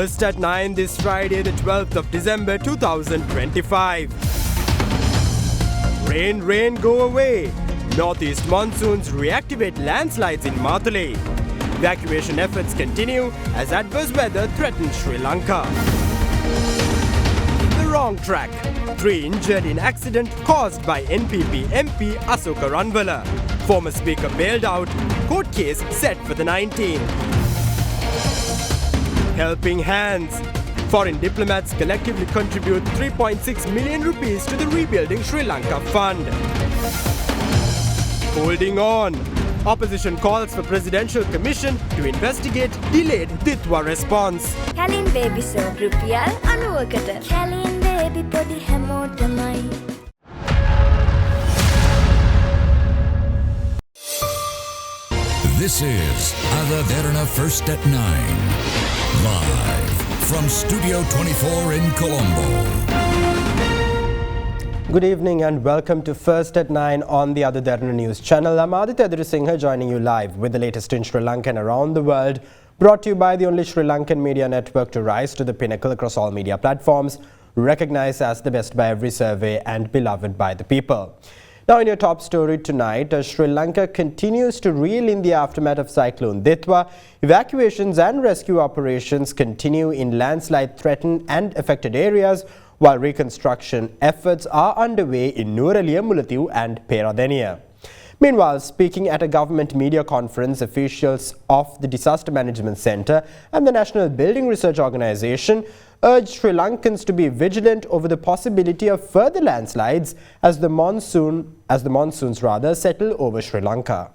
First at 9 this Friday, the 12th of December 2025. Rain, rain, go away. Northeast monsoons reactivate landslides in Matale. Evacuation efforts continue as adverse weather threatens Sri Lanka. The wrong track. 3 injured in accident caused by NPP MP Asoka Ranwala. Former speaker bailed out. Court case set for the 19th. Helping hands. Foreign diplomats collectively contribute 3.6 million rupees to the Rebuilding Sri Lanka Fund. Holding on. Opposition calls for Presidential Commission to investigate delayed Dwa response. Kalin baby so rupiyal 90කට. Kalin baby podi හැමෝටමයි. This is Derana First at 9. Live from Studio 24 in Colombo. Good evening and welcome to First at 9 on the Derana News channel. I'm Aditya Singha joining you live with the latest in Sri Lanka and around the world. Brought to you by the only Sri Lankan media network to rise to the pinnacle across all media platforms. Recognized as the best by every survey and beloved by the people. Now in your top story tonight, Sri Lanka continues to reel in the aftermath of Cyclone Dwa. Evacuations and rescue operations continue in landslide-threatened and affected areas, while reconstruction efforts are underway in Nuwara, Mullaitivu and Peradeniya. Meanwhile, speaking at a government media conference, officials of the Disaster Management Centre and the National Building Research Organisation urged Sri Lankans to be vigilant over the possibility of further landslides as the monsoons settle over Sri Lanka.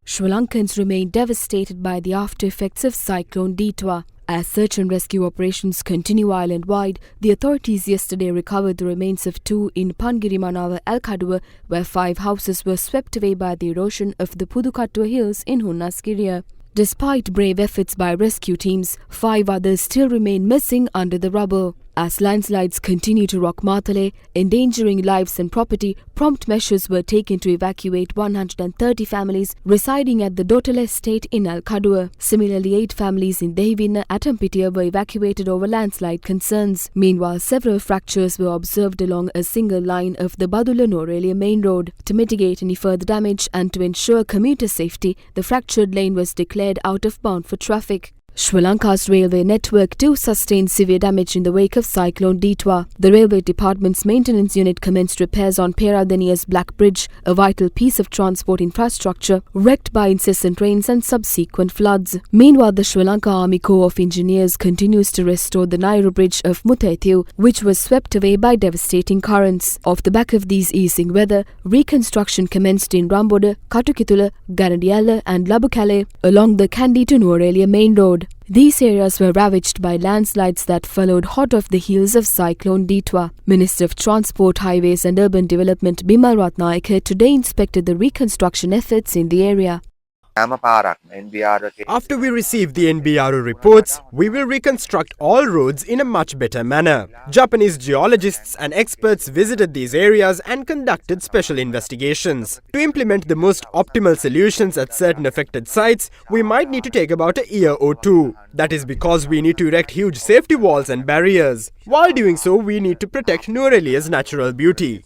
Sri Lankans remain devastated by the after effects of Cyclone Dwa. As search and rescue operations continue island-wide, the authorities yesterday recovered the remains of 2 in Pangirimanawa, Alkaduwa, where 5 houses were swept away by the erosion of the Pudukattuwa Hills in Hunnaskiriya. Despite brave efforts by rescue teams, 5 others still remain missing under the rubble. As landslides continue to rock Matale, endangering lives and property, prompt measures were taken to evacuate 130 families residing at the Dotala estate in Alkaduwa. Similarly, 8 families in Dehivinna, Atampitiya were evacuated over landslide concerns. Meanwhile, several fractures were observed along a single line of the Badula-Norelia main road. To mitigate any further damage and to ensure commuter safety, the fractured lane was declared out of bound for traffic. Sri Lanka's railway network too sustained severe damage in the wake of Cyclone Dwa. The railway department's maintenance unit commenced repairs on Peradeniya's Black Bridge, a vital piece of transport infrastructure wrecked by incessant rains and subsequent floods. Meanwhile, the Sri Lanka Army Corps of Engineers continues to restore the Nairu Bridge of Mullaitivu, which was swept away by devastating currents. Off the back of these easing weather, reconstruction commenced in Ramboda, Katukitula, Ganadiyala and Labukale along the Kandy to Nuwara main road. These areas were ravaged by landslides that followed hot off the heels of Cyclone Dwa. Minister of Transport, Highways and Urban Development Bimal Ratnayake today inspected the reconstruction efforts in the area. After we receive the NBRO reports, we will reconstruct all roads in a much better manner. Japanese geologists and experts visited these areas and conducted special investigations. To implement the most optimal solutions at certain affected sites, we might need to take about a year or 2. That is because we need to erect huge safety walls and barriers. While doing so, we need to protect Nuwara's natural beauty.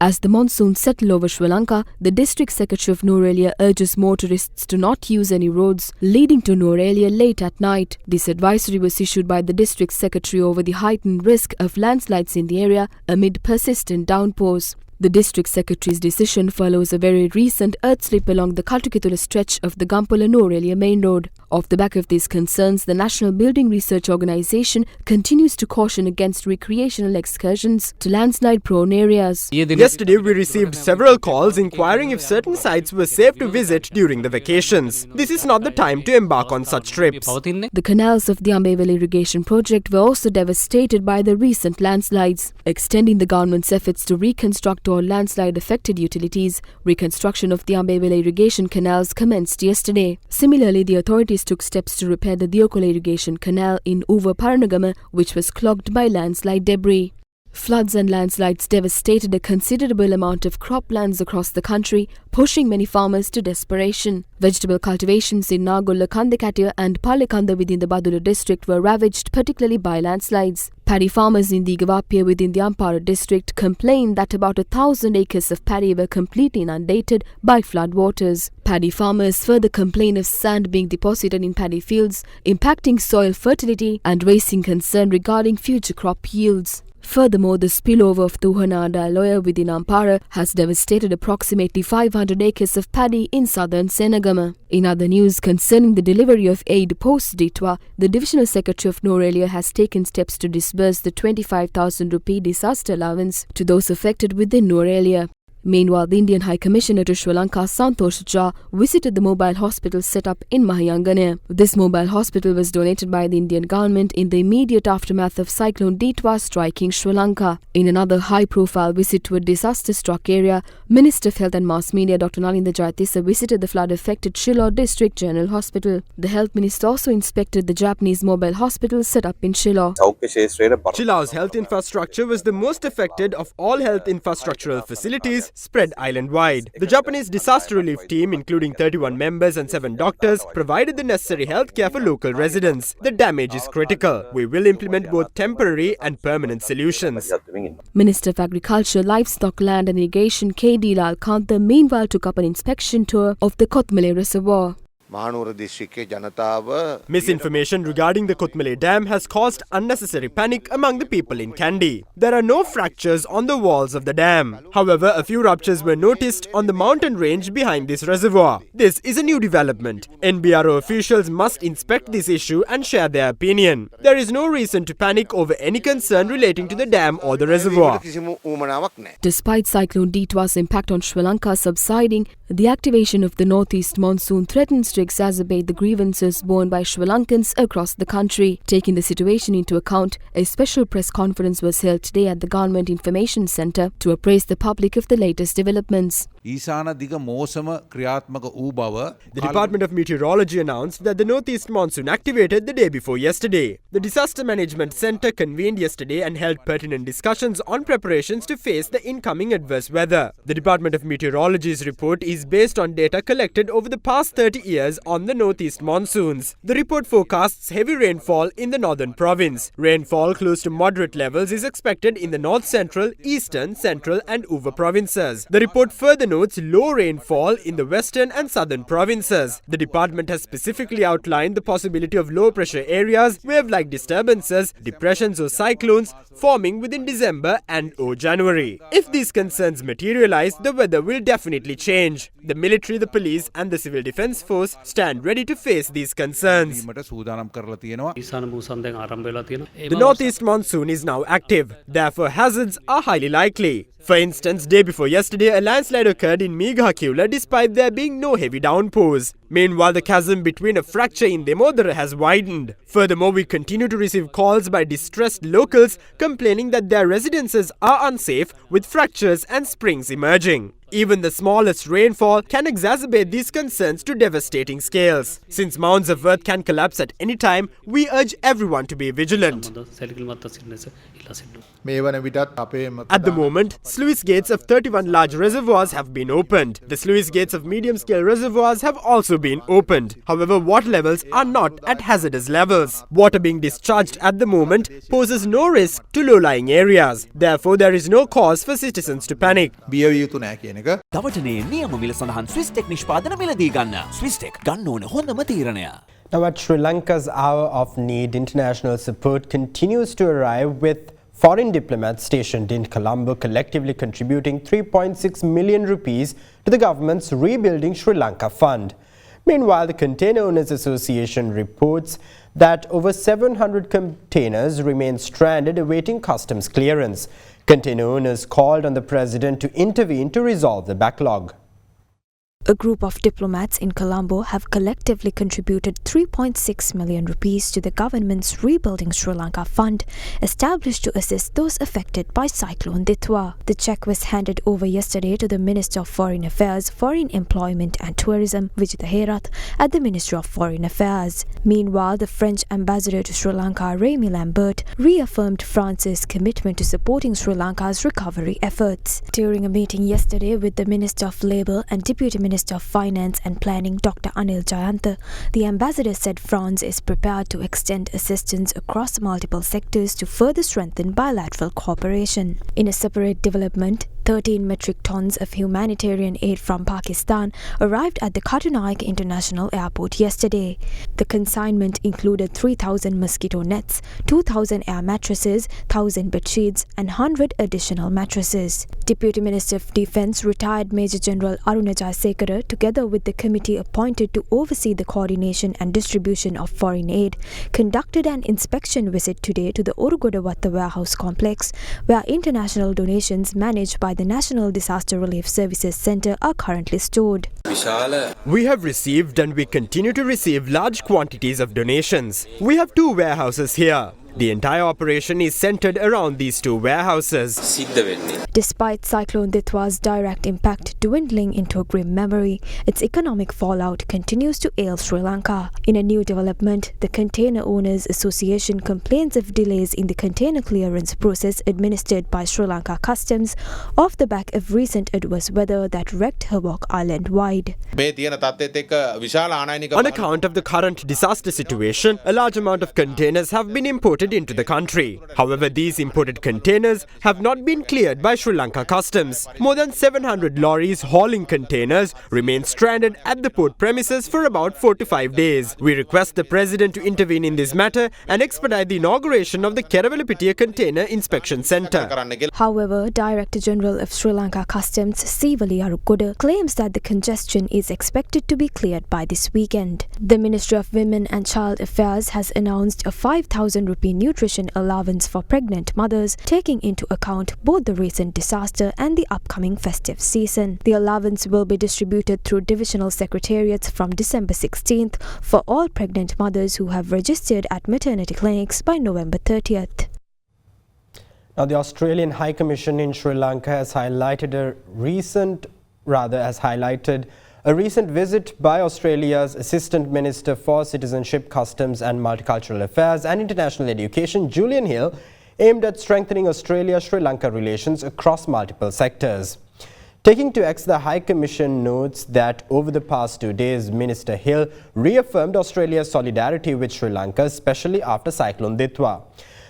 As the monsoons settle over Sri Lanka, the District Secretary of Nuwara urges motorists to not use any roads leading to Nuwara late at night. This advisory was issued by the District Secretary over the heightened risk of landslides in the area amid persistent downpours. The District Secretary's decision follows a very recent earth slip along the Katukitula stretch of the Gampala-Norelia main road. Off the back of these concerns, the National Building Research Organisation continues to caution against recreational excursions to landslide-prone areas. Yesterday, we received several calls inquiring if certain sites were safe to visit during the vacations. This is not the time to embark on such trips. The canals of the Ambevale irrigation project were also devastated by the recent landslides. Extending the government's efforts to reconstruct all landslide-affected utilities, reconstruction of the Ambevale irrigation canals commenced yesterday. Similarly, the authorities took steps to repair the Diokola irrigation canal in Uva Paranagama, which was clogged by landslide debris. Floods and landslides devastated a considerable amount of croplands across the country, pushing many farmers to desperation. Vegetable cultivations in Nagolla Kandekatiya and Palekanda within the Badula district were ravaged, particularly by landslides. Paddy farmers in the Gavapiya within the Ampara district complained that about 1,000 acres of paddy were completely inundated by floodwaters. Paddy farmers further complain of sand being deposited in paddy fields, impacting soil fertility and raising concern regarding future crop yields. Furthermore, the spillover of Tuhanada Loya within Ampara has devastated approximately 500 acres of paddy in southern Senagama. In other news concerning the delivery of aid post-Ditwa, the Divisional Secretary of Norelia has taken steps to disburse the 25,000 rupee disaster allowance to those affected within Norelia. Meanwhile, the Indian High Commissioner to Sri Lanka, Santosh Jha, visited the mobile hospital set up in Mahayangana. This mobile hospital was donated by the Indian government in the immediate aftermath of Cyclone Dwa striking Sri Lanka. In another high-profile visit to a disaster-struck area, Minister of Health and Mass Media Dr. Nalinda Jayatissa visited the flood-affected Shiloh District General Hospital. The Health Minister also inspected the Japanese mobile hospital set up in Shiloh. Shiloh's health infrastructure was the most affected of all health infrastructural facilities spread island-wide. The Japanese disaster relief team, including 31 members and 7 doctors, provided the necessary health care for local residents. The damage is critical. We will implement both temporary and permanent solutions. Minister of Agriculture, Livestock, Land and Irrigation K.D. Lal Kantha meanwhile took up an inspection tour of the Kothmale Reservoir. Misinformation regarding the Kothmale Dam has caused unnecessary panic among the people in Kandy. There are no fractures on the walls of the dam. However, a few ruptures were noticed on the mountain range behind this reservoir. This is a new development. NBRO officials must inspect this issue and share their opinion. There is no reason to panic over any concern relating to the dam or the reservoir. Despite Cyclone Dwa's impact on Sri Lanka subsiding, the activation of the northeast monsoon threatens to exacerbate the grievances borne by Sri Lankans across the country. Taking the situation into account, a special press conference was held today at the Government Information Centre to apprise the public of the latest developments. The Department of Meteorology announced that the northeast monsoon activated the day before yesterday. The Disaster Management Centre convened yesterday and held pertinent discussions on preparations to face the incoming adverse weather. The Department of Meteorology's report is based on data collected over the past 30 years on the northeast monsoons. The report forecasts heavy rainfall in the northern province. Rainfall close to moderate levels is expected in the north central, eastern, central and Uva provinces. The report further notes low rainfall in the western and southern provinces. The department has specifically outlined the possibility of low pressure areas, wave-like disturbances, depressions or cyclones forming within December and or January. If these concerns materialize, the weather will definitely change. The military, the police and the civil defense force stand ready to face these concerns. The northeast monsoon is now active. Therefore, hazards are highly likely. For instance, day before yesterday, a landslide occurred in Meghakula despite there being no heavy downpours. Meanwhile, the chasm between a fracture in Demodara has widened. Furthermore, we continue to receive calls by distressed locals complaining that their residences are unsafe with fractures and springs emerging. Even the smallest rainfall can exacerbate these concerns to devastating scales. Since mounds of earth can collapse at any time, we urge everyone to be vigilant. At the moment, sluice gates of 31 large reservoirs have been opened. The sluice gates of medium-scale reservoirs have also been opened. However, water levels are not at hazardous levels. Water being discharged at the moment poses no risk to low-lying areas. Therefore, there is no cause for citizens to panic. දවටනේ නියම මිල සඳහන් ස්විස්ටෙක් නිෂ්පාදන මිලදී ගන්න. ස්විස්ටෙක් ගන්න ඕන හොඳම තීරණය. Now at Sri Lanka's hour of need, international support continues to arrive with foreign diplomats stationed in Colombo collectively contributing 3.6 million rupees to the government's Rebuilding Sri Lanka Fund. Meanwhile, the Container Owners Association reports that over 700 containers remain stranded awaiting customs clearance. Container owners called on the president to intervene to resolve the backlog. A group of diplomats in Colombo have collectively contributed 3.6 million rupees to the government's Rebuilding Sri Lanka Fund, established to assist those affected by Cyclone Dwa. The cheque was handed over yesterday to the Minister of Foreign Affairs, Foreign Employment and Tourism, Vijitha Herath, at the Ministry of Foreign Affairs. Meanwhile, the French ambassador to Sri Lanka, Rémy Lambert, reaffirmed France's commitment to supporting Sri Lanka's recovery efforts. During a meeting yesterday with the Minister of Labour and Deputy Minister of Finance and Planning, Dr. Anil Jayantha, the ambassador said France is prepared to extend assistance across multiple sectors to further strengthen bilateral cooperation. In a separate development, 13 metric tons of humanitarian aid from Pakistan arrived at the Katunaik International Airport yesterday. The consignment included 3,000 mosquito nets, 2,000 air mattresses, 1,000 bedsheets, and 100 additional mattresses. Deputy Minister of Defence, retired Major General Aruna Jayasekara, together with the committee appointed to oversee the coordination and distribution of foreign aid, conducted an inspection visit today to the Orugodawatta warehouse complex, where international donations managed by the National Disaster Relief Services Centre are currently stored. We have received and we continue to receive large quantities of donations. We have 2 warehouses here. The entire operation is centered around these 2 warehouses. Despite Cyclone Dwa's direct impact dwindling into a grim memory, its economic fallout continues to ail Sri Lanka. In a new development, the Container Owners Association complains of delays in the container clearance process administered by Sri Lanka Customs off the back of recent adverse weather that wrecked havoc island-wide. On account of the current disaster situation, a large amount of containers have been imported into the country. However, these imported containers have not been cleared by Sri Lanka Customs. More than 700 lorries hauling containers remain stranded at the port premises for about 4 to 5 days. We request the President to intervene in this matter and expedite the inauguration of the Kerawalapitiya Container Inspection Centre. However, Director General of Sri Lanka Customs, Sivali Arukoda, claims that the congestion is expected to be cleared by this weekend. The Ministry of Women and Child Affairs has announced a 5,000 rupee nutrition allowance for pregnant mothers, taking into account both the recent disaster and the upcoming festive season. The allowance will be distributed through divisional secretariats from December 16th for all pregnant mothers who have registered at maternity clinics by November 30th. Now, the Australian High Commission in Sri Lanka has highlighted a recent visit by Australia's Assistant Minister for Citizenship, Customs and Multicultural Affairs and International Education, Julian Hill, aimed at strengthening Australia-Sri Lanka relations across multiple sectors. Taking to X, the High Commission notes that over the past 2 days, Minister Hill reaffirmed Australia's solidarity with Sri Lanka, especially after Cyclone Dwa.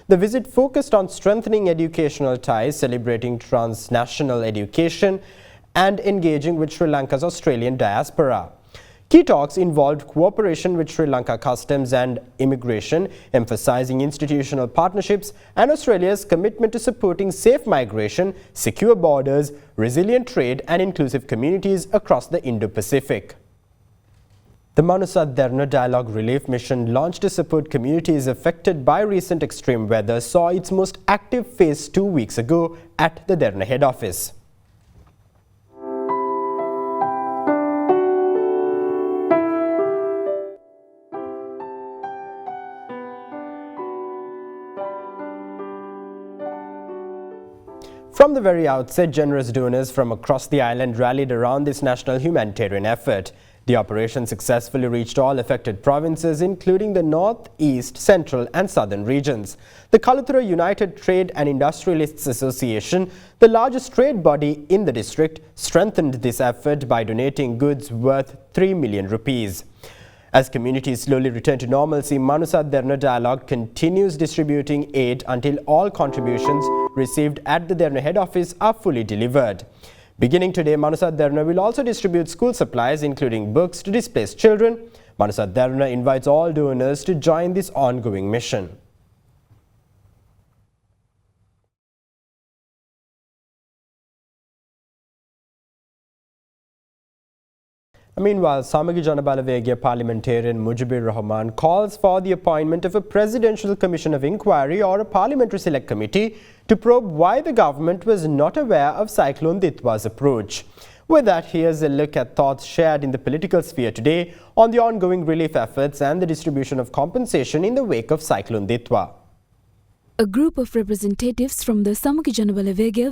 The visit focused on strengthening educational ties, celebrating transnational education, and engaging with Sri Lanka's Australian diaspora. Key talks involved cooperation with Sri Lanka Customs and Immigration, emphasizing institutional partnerships and Australia's commitment to supporting safe migration, secure borders, resilient trade and inclusive communities across the Indo-Pacific. The Manusa Derana Dialogue Relief Mission, launched to support communities affected by recent extreme weather, saw its most active phase 2 weeks ago at the Derana head office. From the very outset, generous donors from across the island rallied around this national humanitarian effort. The operation successfully reached all affected provinces, including the north, east, central and southern regions. The Kalathura United Trade and Industrialists Association, the largest trade body in the district, strengthened this effort by donating goods worth 3 million rupees. As communities slowly return to normalcy, Manusa Derana Dialogue continues distributing aid until all contributions received at the Derana head office are fully delivered. Beginning today, Manusa Derana will also distribute school supplies, including books, to displaced children. Manusa Derana invites all donors to join this ongoing mission. Meanwhile, Samagi Janabalawegaya parliamentarian Mujibur Rahman calls for the appointment of a Presidential Commission of Inquiry or a Parliamentary Select Committee to probe why the government was not aware of Cyclone Dwa's approach. With that, here's a look at thoughts shared in the political sphere today on the ongoing relief efforts and the distribution of compensation in the wake of Cyclone Dwa. A group of representatives from the Samaki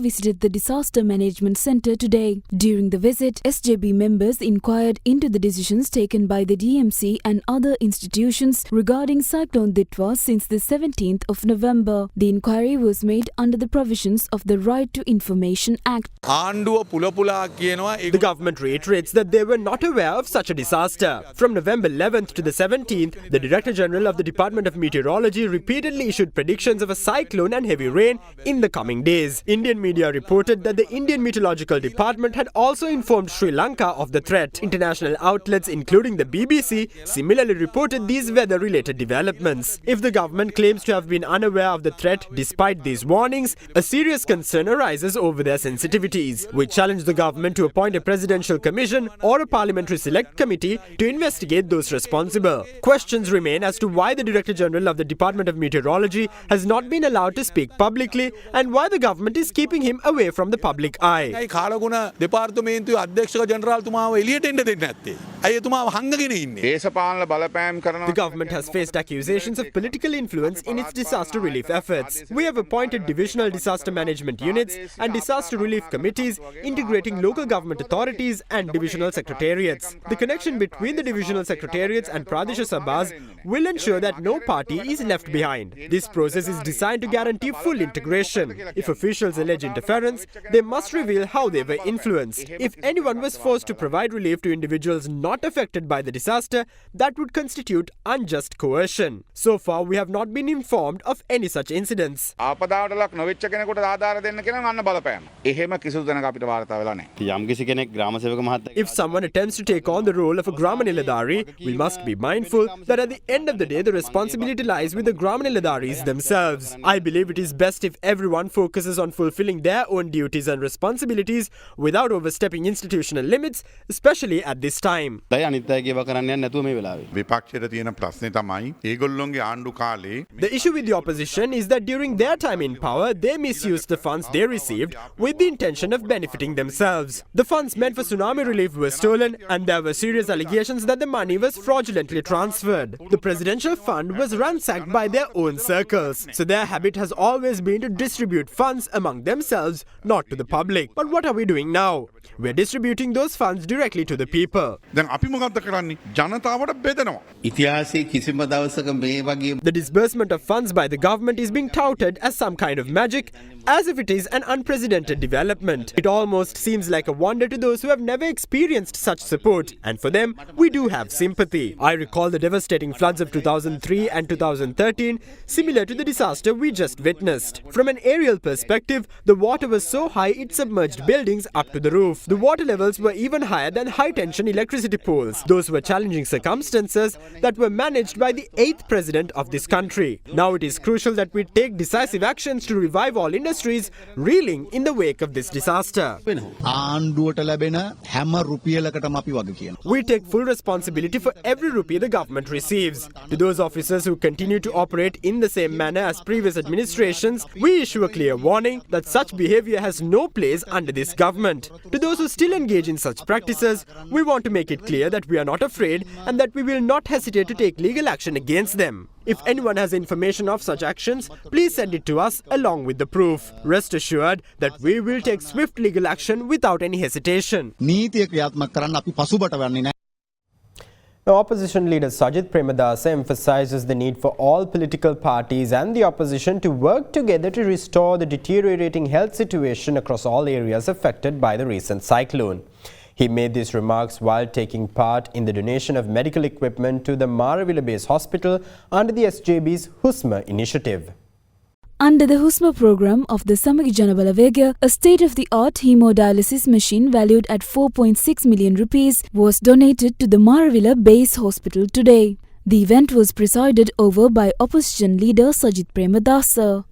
visited the Disaster Management Centre today. During the visit, SJB members inquired into the decisions taken by the DMC and other institutions regarding Cyclone Dwa since the 17th of November. The inquiry was made under the provisions of the Right to Information Act. The government reiterates that they were not aware of such a disaster. From November 11th to the 17th, the Director General of the Department of Meteorology repeatedly issued predictions of a cyclone and heavy rain in the coming days. Indian media reported that the Indian Meteorological Department had also informed Sri Lanka of the threat. International outlets, including the BBC, similarly reported these weather-related developments. If the government claims to have been unaware of the threat despite these warnings, a serious concern arises over their sensitivities. We challenge the government to appoint a presidential commission or a parliamentary select committee to investigate those responsible. Questions remain as to why the Director General of the Department of Meteorology has not been allowed to speak publicly and why the government is keeping him away from the public eye. The government has faced accusations of political influence in its disaster relief efforts. We have appointed divisional disaster management units and disaster relief committees integrating local government authorities and divisional secretariats. The connection between the divisional secretariats and Pradesha Sabhas will ensure that no party is left behind. This process is designed to guarantee full integration. If officials allege interference, they must reveal how they were influenced. If anyone was forced to provide relief to individuals not affected by the disaster, that would constitute unjust coercion. So far, we have not been informed of any such incidents. If someone attempts to take on the role of a Grama Niladhari, we must be mindful that at the end of the day, the responsibility lies with the Grama Niladharis themselves. I believe it is best if everyone focuses on fulfilling their own duties and responsibilities without overstepping institutional limits, especially at this time. The issue with the opposition is that during their time in power, they misused the funds they received with the intention of benefiting themselves. The funds meant for tsunami relief were stolen, and there were serious allegations that the money was fraudulently transferred. The presidential fund was ransacked by their own circles, so their habit has always been to distribute funds among themselves, not to the public. But what are we doing now? We're distributing those funds directly to the people. The disbursement of funds by the government is being touted as some kind of magic, as if it is an unprecedented development. It almost seems like a wonder to those who have never experienced such support, and for them, we do have sympathy. I recall the devastating floods of 2003 and 2013, similar to the disaster we just witnessed. From an aerial perspective, the water was so high it submerged buildings up to the roof. The water levels were even higher than high-tension electricity poles. Those were challenging circumstances that were managed by the 8th president of this country. Now it is crucial that we take decisive actions to revive all industries reeling in the wake of this disaster. We take full responsibility for every rupee the government receives. To those officers who continue to operate in the same manner as previous administrations, we issue a clear warning that such behavior has no place under this government. To those who still engage in such practices, we want to make it clear that we are not afraid and that we will not hesitate to take legal action against them. If anyone has information of such actions, please send it to us along with the proof. Rest assured that we will take swift legal action without any hesitation. Now, opposition leader Sajith Premadasa emphasizes the need for all political parties and the opposition to work together to restore the deteriorating health situation across all areas affected by the recent cyclone. He made these remarks while taking part in the donation of medical equipment to the Maravilla Base Hospital under the SJB's HUSMA initiative. Under the HUSMA program of the Samaki a state-of-the-art hemodialysis machine valued at 4.6 million rupees was donated to the Maravilla Base Hospital today. The event was presided over by opposition leader Sajith Premadasa.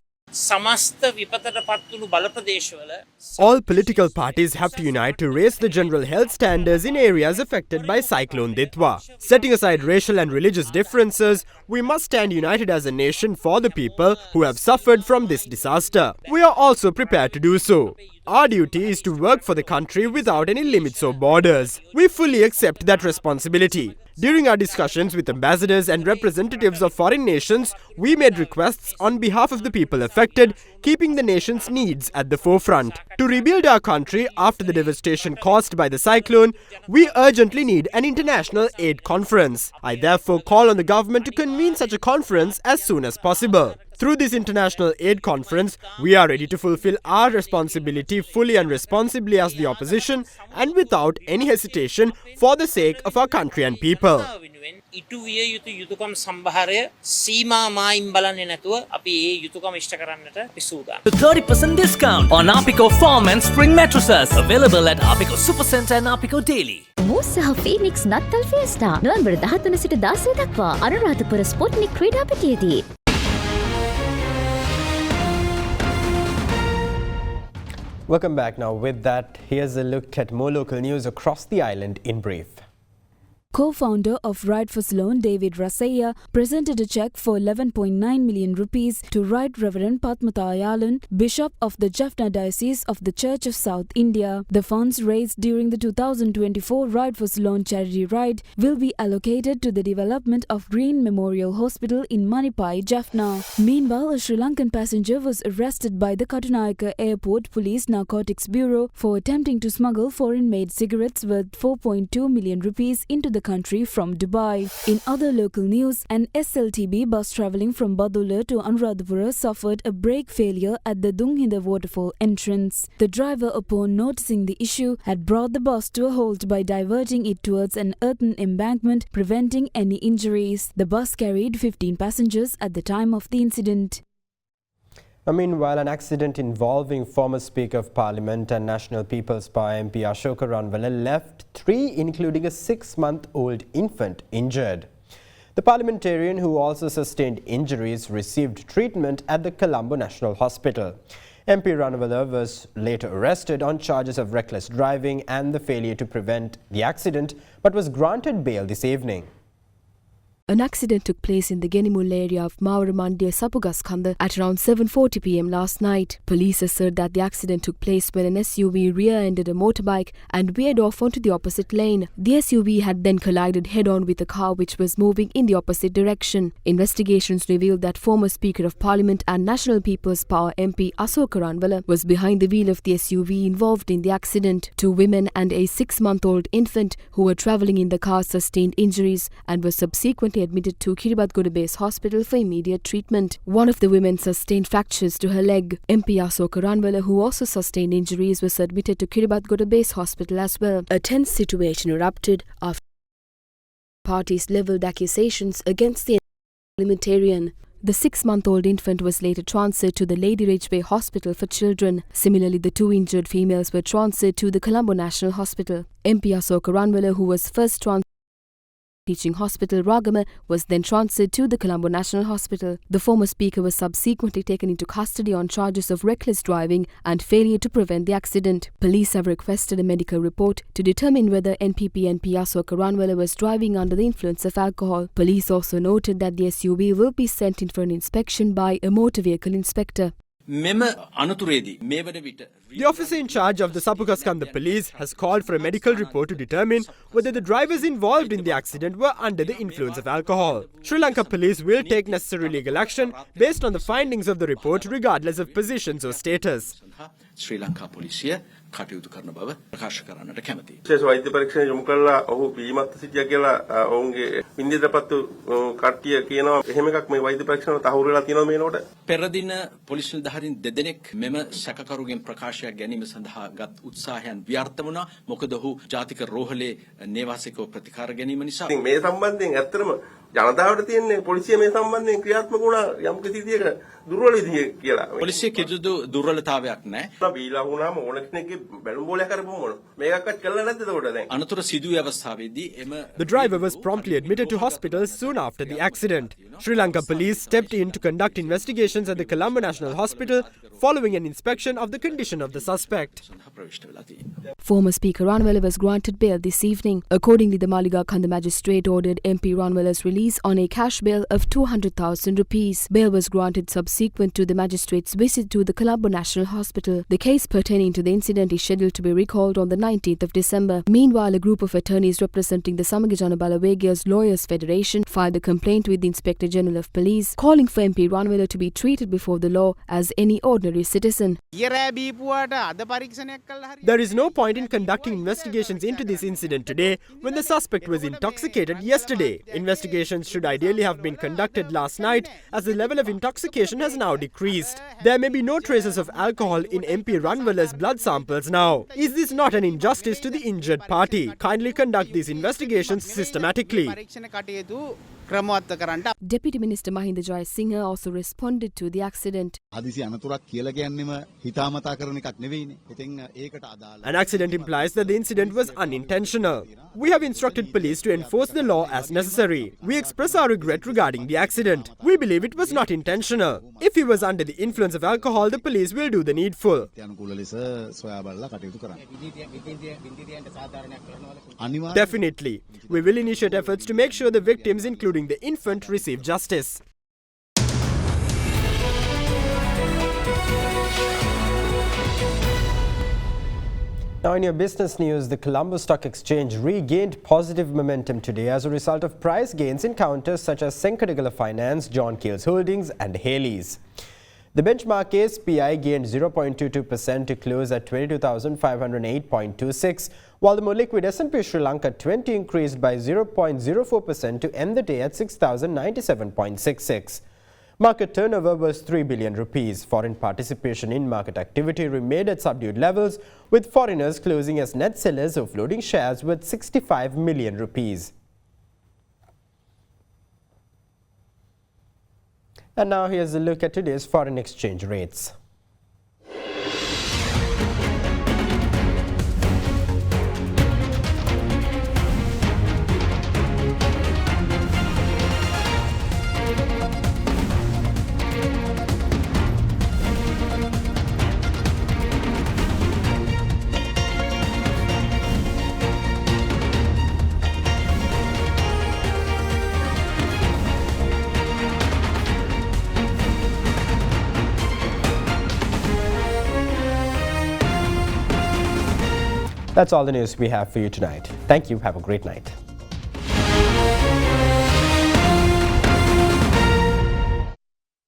All political parties have to unite to raise the general health standards in areas affected by Cyclone Dwa. Setting aside racial and religious differences, we must stand united as a nation for the people who have suffered from this disaster. We are also prepared to do so. our duty is to work for the country without any limits or borders. We fully accept that responsibility. During our discussions with ambassadors and representatives of foreign nations, we made requests on behalf of the people affected, keeping the nation's needs at the forefront. To rebuild our country after the devastation caused by the cyclone, we urgently need an international aid conference. I therefore call on the government to convene such a conference as soon as possible. Through this international aid conference, we are ready to fulfill our responsibility fully and responsibly as the opposition and without any hesitation for the sake of our country and people. ඉටු විය යුතු යුතුකම් සම්භාරය සීමා මායිම් බලන්නේ නැතුව අපි ඒ යුතුකම් ඉෂ්ට කරන්නට පිසූදානම්. 30% discount on Apico Foam and Spring mattresses available at Apico Supercenter and Apico Daily. Moosa Phoenix Nattal Fiesta November 13 සිට 16 දක්වා අනුරාධපුර ස්පොට්නික් ක්‍රීඩා පිටියේදී. Welcome back. Now with that, here's a look at more local news across the island in brief. Co-founder of Right for Sloan, David Rasaya, presented a cheque for 11.9 million rupees to Right Reverend Padmata Ayalan, Bishop of the Jaffna Diocese of the Church of South India. The funds raised during the 2024 Right for Sloan charity ride will be allocated to the development of Green Memorial Hospital in Manipai, Jaffna. Meanwhile, a Sri Lankan passenger was arrested by the Katunayaka Airport Police Narcotics Bureau for attempting to smuggle foreign-made cigarettes worth 4.2 million rupees into the country from Dubai. In other local news, an SLTB bus travelling from Badulla to Anuradhapura suffered a brake failure at the Dunghinda waterfall entrance. The driver, upon noticing the issue, had brought the bus to a halt by diverting it towards an earthen embankment, preventing any injuries. The bus carried 15 passengers at the time of the incident. Meanwhile, an accident involving former Speaker of Parliament and National People's Power MP Ashoka Ranwala left 3, including a 6-month-old infant, injured. The parliamentarian, who also sustained injuries, received treatment at the Colombo National Hospital. MP Ranwala was later arrested on charges of reckless driving and the failure to prevent the accident, but was granted bail this evening. An accident took place in the Genimul area of Mawaramandia Sapugaskanda at around 7:40 p.m. last night. Police assert that the accident took place when an SUV rear-ended a motorbike and veered off onto the opposite lane. The SUV had then collided head-on with a car which was moving in the opposite direction. Investigations revealed that former Speaker of Parliament and National People's Power MP Ashoka Ranwala was behind the wheel of the SUV involved in the accident. 2 women and a 6-month-old infant who were travelling in the car sustained injuries and were subsequently admitted to Kiribati Base Hospital for immediate treatment. One of the women sustained fractures to her leg. MP Ashoka Ranwala, who also sustained injuries, was admitted to Kiribati Base Hospital as well. A tense situation erupted after parties levelled accusations against the parliamentarian. The 6-month-old infant was later transferred to the Lady Ridgeway Hospital for Children. Similarly, the 2 injured females were transferred to the Colombo National Hospital. MP Ashoka Ranwala, who was first transferred Teaching Hospital Ragama, was then transferred to the Colombo National Hospital. The former speaker was subsequently taken into custody on charges of reckless driving and failure to prevent the accident. Police have requested a medical report to determine whether NPP MP Ashoka Ranwala was driving under the influence of alcohol. Police also noted that the SUV will be sent in for an inspection by a motor vehicle inspector. The officer in charge of the Sapugaskanda police has called for a medical report to determine whether the drivers involved in the accident were under the influence of alcohol. Sri Lanka police will take necessary legal action based on the findings of the report, regardless of positions or status. Sri Lanka police කටයුතු කරන බව ප්‍රකාශ කරන්නට කැමැතියි. විශේෂ වෛද්‍ය පරීක්ෂණ යොමු කළා ඔහු බීමත් සිටියා කියලා ඔවුන්ගේ වින්දිතපත්තු කට්ටිය කියනවා එහෙම එකක් මේ වෛද්‍ය පරීක්ෂණ තහවුරු වෙලා තියෙනවා මේනකොට. පෙර දින පොලිස් නිලධාරීන් දෙදෙනෙක් මෙම සැකකරුගෙන් ප්‍රකාශයක් ගැනීම සඳහා ගත් උත්සාහයන් ව්‍යර්ථ වුණා. මොකද ඔහු ජාතික රෝහලේ නේවාසිකව ප්‍රතිකාර ගැනීම නිසා. ඉතින් මේ සම්බන්ධයෙන් ඇත්තටම ජනතාවට තියෙන්නේ පොලිසිය මේ සම්බන්ධයෙන් ක්‍රියාත්මක වුණා යම් කිසි විදියක දුර්වල විදිය කියලා. පොලිසිය කිසිදු දුර්වලතාවයක් නැහැ. බීලා වුණාම ඕන කෙනෙක්ගේ බැලුම් බෝලයක් කරපුවම මොන මේකක්වත් කළා නැද්ද එතකොට දැන්? අනතුර සිදුවේ අවස්ථාවේදී එම The driver was promptly admitted to hospital soon after the accident. Sri Lanka police stepped in to conduct investigations at the Colombo National Hospital following an inspection of the condition of the suspect. Former Speaker Ranwala was granted bail this evening. Accordingly, the Maliga Kanda magistrate ordered MP Ranwala's release on a cash bail of 200,000 rupees. Bail was granted subsequent to the magistrate's visit to the Colombo National Hospital. The case pertaining to the incident is scheduled to be recalled on the 19th of December. Meanwhile, a group of attorneys representing the Samagijana Balavegia's Lawyers Federation filed a complaint with the Inspector General of Police, calling for MP Ranwala to be treated before the law as any ordinary citizen. There is no point in conducting investigations into this incident today when the suspect was intoxicated yesterday. Investigations should ideally have been conducted last night as the level of intoxication has now decreased. There may be no traces of alcohol in MP Ranwala's blood samples now. Is this not an injustice to the injured party? Kindly conduct these investigations systematically. Deputy Minister Mahinda Jayasinghe also responded to the accident. An accident implies that the incident was unintentional. We have instructed police to enforce the law as necessary. We express our regret regarding the accident. We believe it was not intentional. If he was under the influence of alcohol, the police will do the needful. Definitely. We will initiate efforts to make sure the victims, including the infant, receive justice. Now in your business news, the Colombo Stock Exchange regained positive momentum today as a result of price gains in counters such as Senkadagala Finance, John Keel's Holdings and Haley's. The benchmark SPI gained 0.22% to close at 22,508.26, while the more liquid S&P Sri Lanka 20 increased by 0.04% to end the day at 6,097.66. Market turnover was 3 billion rupees. Foreign participation in market activity remained at subdued levels, with foreigners closing as net sellers offloading shares worth 65 million rupees. And now here's a look at today's foreign exchange rates. That's all the news we have for you tonight. Thank you. Have a great night.